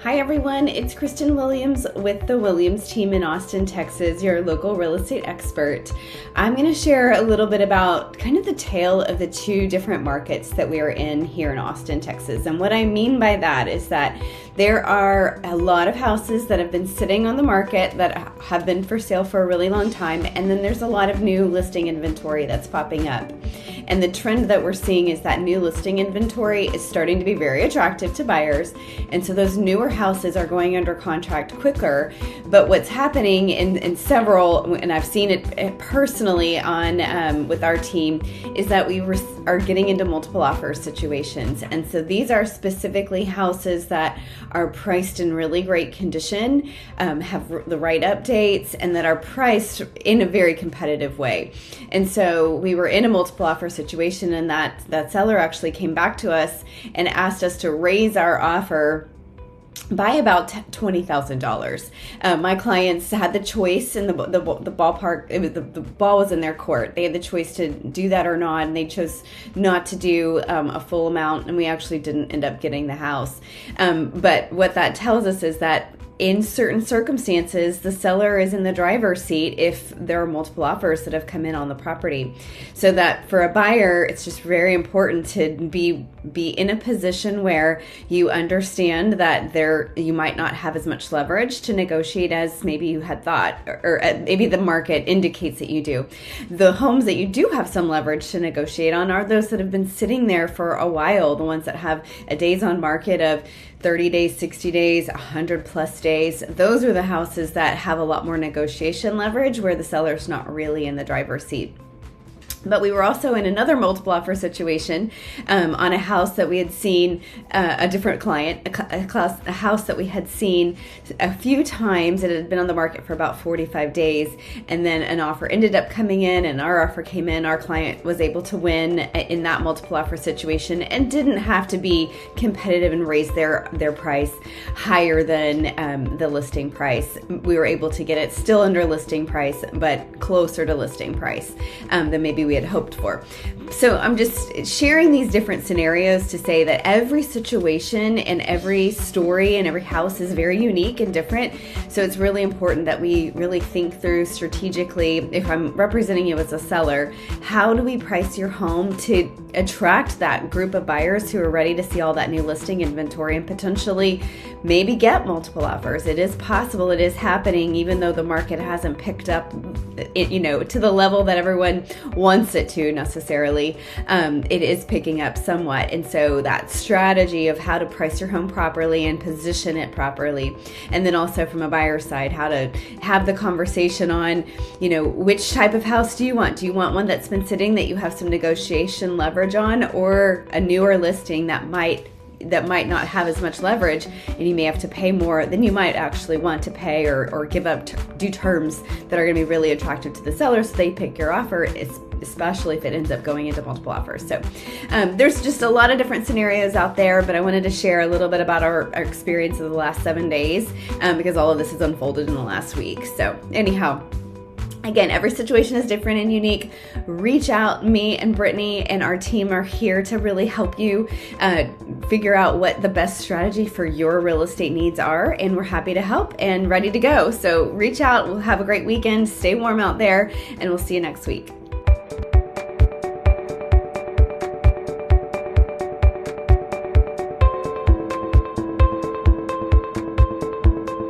Hi everyone, it's Kristen Williams with the Williams team in Austin, Texas, your local real estate expert. I'm going to share a little bit about kind of the tale of the two different markets that we are in here in Austin, Texas. And what I mean by that is that there are a lot of houses that have been sitting on the market that have been for sale for a really long time, and then there's a lot of new listing inventory that's popping up. And the trend that we're seeing is that new listing inventory is starting to be very attractive to buyers, and so those newer houses are going under contract quicker. But what's happening in several, and I've seen it personally on with our team, is that we are getting into multiple offer situations. And so these are specifically houses that are priced in really great condition, have the right updates, and that are priced in a very competitive way. And so we were in a multiple offer situation, and that seller actually came back to us and asked us to raise our offer by about $20,000. My clients had the choice in the ballpark. It was the ball was in their court. They had the choice to do that or not, and they chose not to do a full amount, and we actually didn't end up getting the house. But what that tells us is that in certain circumstances, the seller is in the driver's seat if there are multiple offers that have come in on the property. So that for a buyer, it's just very important to be in a position where you understand that you might not have as much leverage to negotiate as maybe you had thought, or maybe the market indicates that you do. The homes that you do have some leverage to negotiate on are those that have been sitting there for a while, the ones that have a days on market of 30 days, 60 days, 100 plus days. Those are the houses that have a lot more negotiation leverage where the seller's not really in the driver's seat. But we were also in another multiple offer situation on a house that we had seen, a different client, a house that we had seen a few times. It had been on the market for about 45 days, and then an offer ended up coming in, and our offer came in. Our client was able to win in that multiple offer situation and didn't have to be competitive and raise their price higher than the listing price. We were able to get it still under listing price, but closer to listing price than maybe we had hoped for. So I'm just sharing these different scenarios to say that every situation and every story and every house is very unique and different. So it's really important that we really think through strategically, if I'm representing you as a seller, how do we price your home to attract that group of buyers who are ready to see all that new listing inventory and potentially maybe get multiple offers. It is possible, it is happening, even though the market hasn't picked up to the level that everyone wants it to necessarily. It is picking up somewhat. And so that strategy of how to price your home properly and position it properly. And then also from a buyer side, how to have the conversation on, which type of house do you want? Do you want one that's been sitting that you have some negotiation leverage on, or a newer listing that might not have as much leverage, and you may have to pay more than you might actually want to pay, or give up do terms that are going to be really attractive to the seller so they pick your offer, especially if it ends up going into multiple offers. So there's just a lot of different scenarios out there, but I wanted to share a little bit about our experience of the last 7 days because all of this has unfolded in the last week. So anyhow, again, every situation is different and unique. Reach out. Me and Brittany and our team are here to really help you figure out what the best strategy for your real estate needs are, and we're happy to help and ready to go. So reach out. We'll have a great weekend. Stay warm out there, and we'll see you next week.